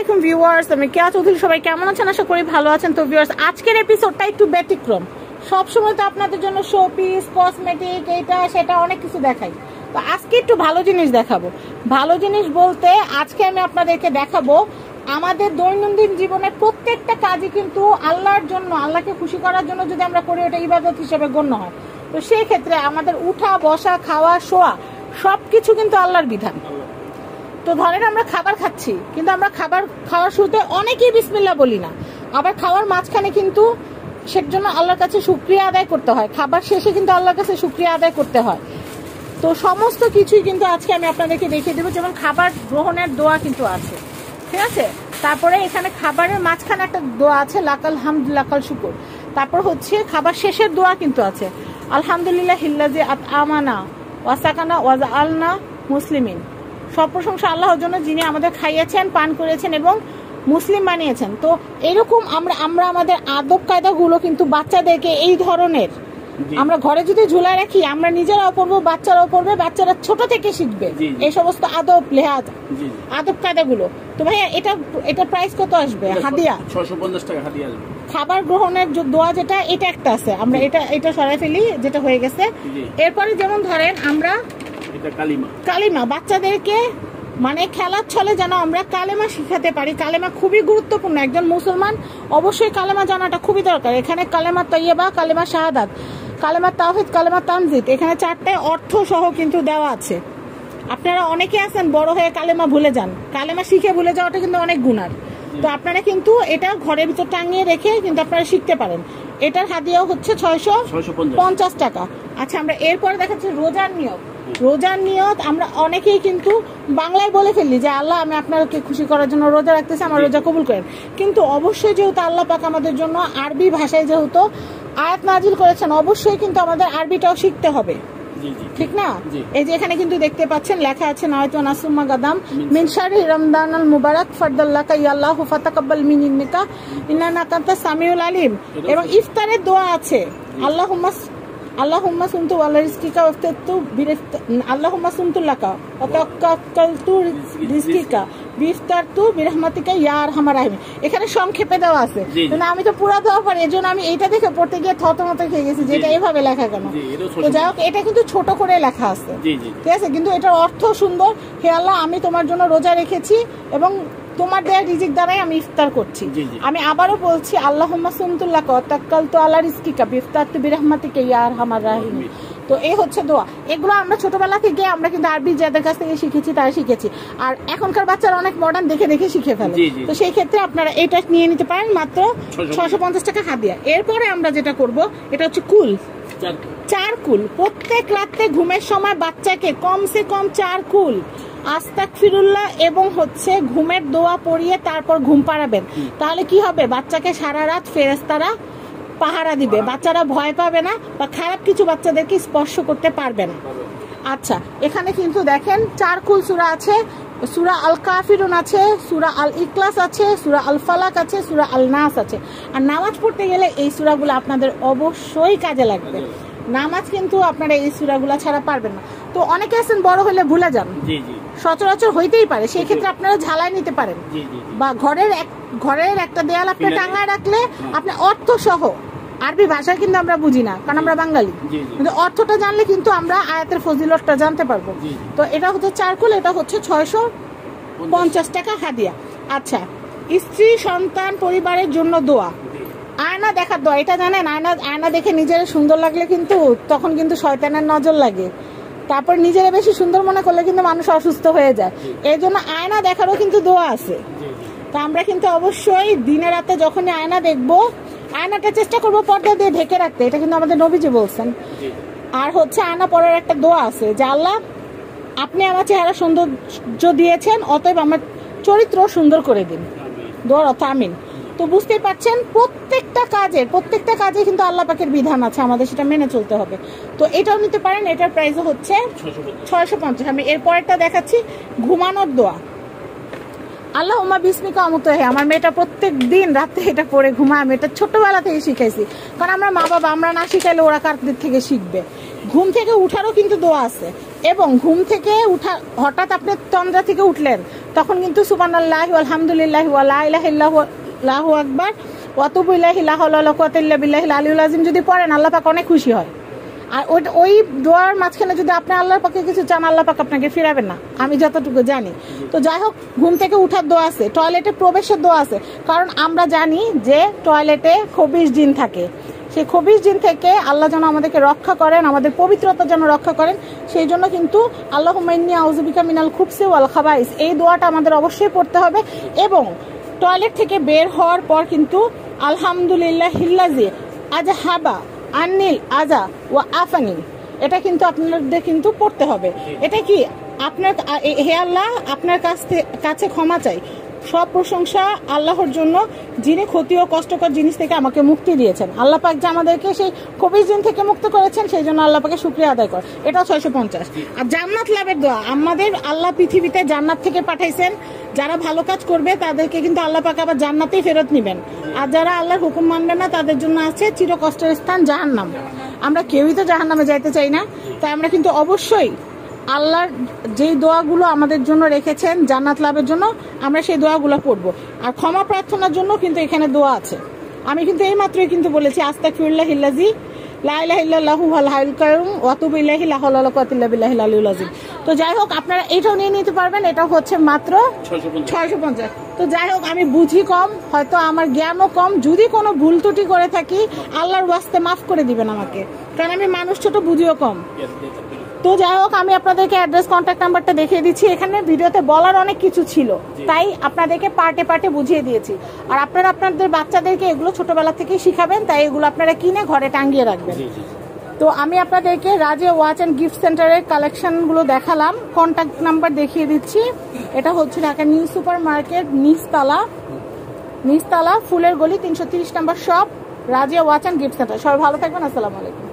Viewers, আমি কেয়া চৌধুরী। সবাই কেমন আছেন? আশা করি ভালো আছেন। তো ভিউয়ার্স, আজকের এপিসোডটা একটু ব্যতিক্রম। সবসময় তো আপনাদের জন্য শোপিস, কসমেটিক, এটা সেটা অনেক কিছু দেখাই। তো আজকে একটু ভালো জিনিস দেখাবো। ভালো জিনিস বলতে আজকে আমি আপনাদেরকে দেখাবো আমাদের দৈনন্দিন জীবনের প্রত্যেকটা কাজই কিন্তু আল্লাহর জন্য, আল্লাহকে খুশি করার জন্য যদি আমরা করি, ওটা ইবাদত হিসেবে গণ্য হয়। তো সেই ক্ষেত্রে আমাদের উঠা, বসা, খাওয়া, শোয়া সবকিছু কিন্তু আল্লাহর বিধান। তো ধরেন আমরা খাবার খাচ্ছি, কিন্তু আমরা খাবার খাওয়ার শুরুতে অনেকেই বিসমিল্লাহ বলি না। আবার খাওয়ার মাঝখানে কিন্তু সের জন্য আল্লাহর কাছে শুকরিয়া আদায় করতে হয়। খাবার শেষে কিন্তু আল্লাহর কাছে শুকরিয়া আদায় করতে হয়। তো সমস্ত কিছুই কিন্তু আজকে আমি আপনাদেরকে দেখিয়ে দেবো। যেমন খাবার গ্রহণের দোয়া কিন্তু আছে, ঠিক আছে। তারপরে এখানে খাবারের মাঝখানে একটা দোয়া আছে, লাকাল হামদ লাকাল শুকুর। তারপর হচ্ছে খাবার শেষের দোয়া কিন্তু আছে, আলহামদুলিল্লাহ হিল্লাজি আমানা ওয়াসাকানা ওয়াজআলনা মুসলিমিন। সব প্রশংসা আল্লাহর জন্য, যিনি আমাদের খাইয়েছেন, পান করেছেন এবং মুসলিম বানিয়েছেন। তো এরকম আমরা আমাদের আদব কায়দাগুলো কিন্তু বাচ্চাদেরকে এই ধরনের আমরা ঘরে যদি ঝুলায় রাখি, আমরা নিজেরাও পড়বো, বাচ্চারাও পড়বে, বাচ্চারা ছোট থেকে শিখবে এই সমস্ত আদব লেহাজ, আদব কায়দাগুলো। তো ভাইয়া এটা প্রাইস কত আসবে? হাদিয়া 650 টাকা হাদিয়া আসবে। খাবার গ্রহণের দোয়া যেটা, এটা একটা আছে, আমরা এটা সরাই ফেলি, যেটা হয়ে গেছে। এরপরে যেমন ধরেন আমরা এটা কালিমা বাচ্চাদেরকে মানে খেলার ছলে যেন আমরা কালেমা শিখাতে পারি। কালেমা খুবই গুরুত্বপূর্ণ। একজন মুসলমান অবশ্যই কালেমা জানাটা খুবই দরকার। এখানে কালেমা তৈয়বা, কালেমা শাহাদাত, কালেমা তাওহীদ, কালেমা তানজিদ, এখানে 4টে অর্থ সহ কিন্তু দেওয়া আছে। আপনারা অনেকে আছেন বড় হয়ে কালেমা ভুলে যান। কালেমা শিখে ভুলে যাওয়াটা কিন্তু অনেক গুনার। তো আপনারা কিন্তু এটা ঘরের ভিতর টাঙিয়ে রেখে কিন্তু আপনারা শিখতে পারেন। এটার হাদিয়াও হচ্ছে 650 টাকা। আচ্ছা, আমরা এরপরে দেখাচ্ছি রোজার নিয়ত। রোজার নিয়ত আমরা অনেকেই কিন্তু বাংলায় বলে ফেললি যে আল্লাহ, আমি আপনাকে খুশি করার জন্য রোজা রাখতেছি, আমার রোজা কবুল করেন। কিন্তু অবশ্যই যেহেতু আল্লাহ পাক আমাদের জন্য আরবি ভাষায় যেহেতু আয়াত নাজিল করেছেন, অবশ্যই কিন্তু আমাদের আরবিটাও শিখতে হবে, ঠিক না? এই যে এখানে কিন্তু দেখতে পাচ্ছেন লেখা আছে, নাওয়াইতু নাসুমা গাদাম মিন শাহরি রমদানাল মুবারাক ফারদাল্লাকা ইয়াল্লাহু ফাতাকাব্বাল মিন্নিকা ইন্নাকা আনতাস সামিউল আলিম। এবং ইফতারের দোয়া আছে, আল্লাহুম্মা সুনতু ওয়ালা রিজকিকা ওয়াফতাতু আল্লাহুম্মা সুনতু লাকা ওয়া তাওয়াক্কালতু রিজকিকা বিফতারতু বিরহমাতিকা ইয়া আরহামার রাহিম। এখানে সংক্ষেপে দেওয়া আছে, কিন্তু আমি তো পুরো দেওয়া পারি, এজন্য আমি এইটা দেখে পড়তে গিয়ে থতমত খেয়ে গেছি যে এটা এভাবে লেখা কেন। তো যাই হোক, এটা কিন্তু ছোট করে লেখা আছে, ঠিক আছে, কিন্তু এটার অর্থ সুন্দর। হে আল্লাহ, আমি তোমার জন্য রোজা রেখেছি এবং তোমার দেয়া রিজিক দ্বারাই আমি ইফতার করছি। আমি আবারও বলছি, আল্লাহুম্মা সুনতুল্লাকা ওয়া তাওয়াক্কালতু আলা রিজকিকা বিফতারতু বিরহমাতিকা ইয়া আরহামার রাহিম। তো এই হচ্ছে দোয়া। এগুলো আমরা ছোটবেলা থেকে আমরা কিন্তু আরবি যাদের কাছ থেকে শিখেছি তারা শিখেছি। আর এখনকার বাচ্চারা অনেক মডার্ন দেখে দেখে শিখে ফেলে। তো সেই ক্ষেত্রে আপনারা এটা নিয়ে নিতে পারেন, মাত্র 650 টাকা হাদিয়া। এরপরে আমরা যেটা করব, এটা হচ্ছে কুল, 4 কুল। প্রত্যেক রাতে ঘুমের সময় বাচ্চাকে কমসে কম 4 কুল আস্তাগফিরুল্লাহ এবং হচ্ছে ঘুমের দোয়া পড়িয়ে তারপর ঘুম পাড়াবেন। তাহলে কি হবে, বাচ্চাকে সারা রাত ফেরেশতারা পাহারা দিবে, বাচ্চারা ভয় পাবে না বা খারাপ কিছু বাচ্চাদেরকে স্পর্শ করতে পারবে না। আচ্ছা, এখানে কিন্তু দেখেন 4 কুল সূরা আছে। সূরা আল কাফিরুন আছে, সূরা আল ইখলাস আছে, সূরা আল ফালাক আছে, সূরা আল নাস আছে। আর নামাজ পড়তে গেলে এই সূরাগুলো আপনাদের অবশ্যই কাজে লাগবে। নামাজ কিন্তু আপনারা এই সূরাগুলো ছাড়া পারবেন না। তো অনেকে আছেন বড় হলে ভুলে যান, সচরাচর হইতেই পারে, সেই ক্ষেত্রে আপনারা ঝালাই নিতে পারেন বা ঘরের একটা দেয়াল আপনি টাঙায় রাখলে আপনি অর্থ সহ, আরবি ভাষা কিন্তু আমরা বুঝি না কারণ আমরা বাঙালি, কিন্তু অর্থটা জানলে কিন্তু আমরা আয়াতের ফজিলতটা জানতে পারবো। তো এটা হচ্ছে 4 কুল, এটা হচ্ছে 650 টাকা হাদিয়া। আচ্ছা, স্ত্রী, সন্তান, পরিবারের জন্য দোয়া, আয়না দেখার দোয়া। এটা জানেন, আয়না দেখে নিজের সুন্দর লাগলে কিন্তু তখন কিন্তু শয়তানের নজর লাগে। তারপর নিজেরা বেশি সুন্দর মনে করলে কিন্তু মানুষ অসুস্থ হয়ে যায়। এই জন্য আয়না দেখারও কিন্তু দোয়া আছে। তো আমরা কিন্তু অবশ্যই দিনে রাতে যখনই আয়না দেখবো, আয়নাটা চেষ্টা করবো পর্দা দিয়ে ঢেকে রাখতে, এটা কিন্তু আমাদের নবীজি বলছেন। আর হচ্ছে আয়না পড়ার একটা দোয়া আছে যে আল্লাহ, আপনি আমার চেহারা সৌন্দর্য দিয়েছেন, অতএব আমার চরিত্র সুন্দর করে দিন। দোয়ার অর্থ আমিন। তো বুঝতেই পারছেন, প্রত্যেকটা কাজে কিন্তু আল্লাহ পাকের বিধান আছে, আমাদের সেটা মেনে চলতে হবে। তো এটাও নিতে পারেন, এটার প্রাইস হচ্ছে 650। আমি এরপরটা দেখাচ্ছি, ঘুমানোর দোয়া। আল্লাহুম্মা বিসমিকা আমুতহে। আমার মেয়েটা প্রত্যেক দিন রাতে এটা পড়ে ঘুমায়। আমি এটা ছোটবেলা থেকে শিখাইছি, কারণ আমরা মা বাবা, আমরা না শিখাইলে ওরা কার দিক থেকে শিখবে। ঘুম থেকে উঠারও কিন্তু দোয়া আছে, এবং ঘুম থেকে উঠা, হঠাৎ আপনি তন্দ্রা থেকে উঠলেন, তখন কিন্তু সুবহানাল্লাহি আলহামদুলিল্লাহি ওয়া লা ইলাহা ইল্লাল্লাহু আকবার ওয়া তুবু ইলাইহি লা হাওলা ওয়ালা কুওয়াতা ইল্লা বিল্লাহিল আলিয়্যিল আযীম যদি পড়েন আল্লাহ পাক অনেক খুশি হয়। আর ওই দোয়ার মাঝখানে যদি আপনি আল্লাহর পাকে কিছু চান আল্লাহ পাক আপনাকে ফিরাবেন না, আমি যতটুকু জানি। তো যাই হোক, ঘুম থেকে উঠার দোয়া আছে, টয়লেটে প্রবেশের দোয়া আছে, কারণ আমরা জানি যে টয়লেটে খবিশ জিন থাকে। সেই খবিশ জিন থেকে আল্লাহ যেন আমাদেরকে রক্ষা করেন, আমাদের পবিত্রতা যেন রক্ষা করেন, সেই জন্য কিন্তু আল্লাহুম্মা ইন্নী আউযু বিকা মিনাল খুবসি ওয়াল খাবাইস এই দোয়াটা আমাদের অবশ্যই পড়তে হবে। এবং টয়লেট থেকে বের হওয়ার পর কিন্তু আলহামদুলিল্লাহিল্লাযী আযহাবা আন্নিল আযা ওয়া আফানি, এটা কিন্তু আপনাদের কিন্তু পড়তে হবে। এটা কি আপনার, হে আল্লাহ আপনার কাছে ক্ষমা চাই, সব প্রশংসা আল্লাহর জন্য যিনি ক্ষতি ও কষ্টকর জিনিস থেকে আমাকে মুক্তি দিয়েছেন। আল্লাহ পাক যে আমাদেরকে সেই খবিশ জিন থেকে মুক্ত করেছেন সেই জন্য আল্লাহ পাকে শুকরিয়া আদায় কর। এটা 650। আর জান্নাত লাভের দোয়া, আমাদের আল্লাহ পৃথিবীতে জান্নাত থেকে পাঠাইছেন, যারা ভালো কাজ করবে তাদেরকে কিন্তু আল্লাহ পাক আবার জান্নাতেই ফেরত নেবেন। আর যারা আল্লাহর হুকুম মানবে না তাদের জন্য আছে চির কষ্টের স্থান জাহান্নাম। আমরা কেউই তো জাহান্নামে যাইতে চাই না, তাই আমরা কিন্তু অবশ্যই আল্লাহর যেই দোয়াগুলো আমাদের জন্য রেখেছেন জান্নাত লাভের জন্য আমরা সেই দোয়াগুলো পড়বো। আর ক্ষমা প্রার্থনার জন্য কিন্তু এখানে দোয়া আছে। আমি কিন্তু এই মাত্রই কিন্তু বলেছি আস্তাগফিরুল্লাহিল্লাযী লা ইলাহা ইল্লাল্লাহু ওয়াল হাইয়ুল কাইয়ুম ওয়া তুবু ইলাইহি লা হাওলা ওয়ালা কুওয়াতা ইল্লা বিল্লাহিল আলিয়্যিল আযীম। তো যাই হোক, আপনারা এটাও নিয়ে নিতে পারবেন, এটা হচ্ছে মাত্র 650। তো যাই হোক, আমি বুঝি কম, হয়তো আমার জ্ঞানও কম, যদি কোনো ভুল ত্রুটি করে থাকি আল্লাহর ওয়াস্তে মাফ করে দিবেন আমাকে, কারণ আমি মানুষ ছোট, বুঝিও কম। তো যাই হোক, আমি আপনাদেরকে অ্যাড্রেস কন্ট্যাক্ট নাম্বারটা দেখিয়ে দিচ্ছি। এখানে ভিডিওতে বলার অনেক কিছু ছিল, তাই আপনাদেরকে পার্টে পার্টে বুঝিয়ে দিয়েছি। আর আপনারা আপনাদের বাচ্চাদেরকে এগুলো ছোটবেলা থেকেই শিখাবেন, তাই এগুলো আপনারা কিনে ঘরে টাঙিয়ে রাখবেন। তো আমি আপনাদেরকে রাজিয়া ওয়াচ অ্যান্ড গিফট সেন্টারের কালেকশনগুলো দেখালাম, কন্ট্যাক্ট নাম্বার দেখিয়ে দিচ্ছি। এটা হচ্ছে ঢাকা নিউ সুপার মার্কেট নিচতলা ফুলের গলি 330 নম্বর shop, Razia watch and gift centre. সবাই ভালো থাকবেন, আসসালামু আলাইকুম।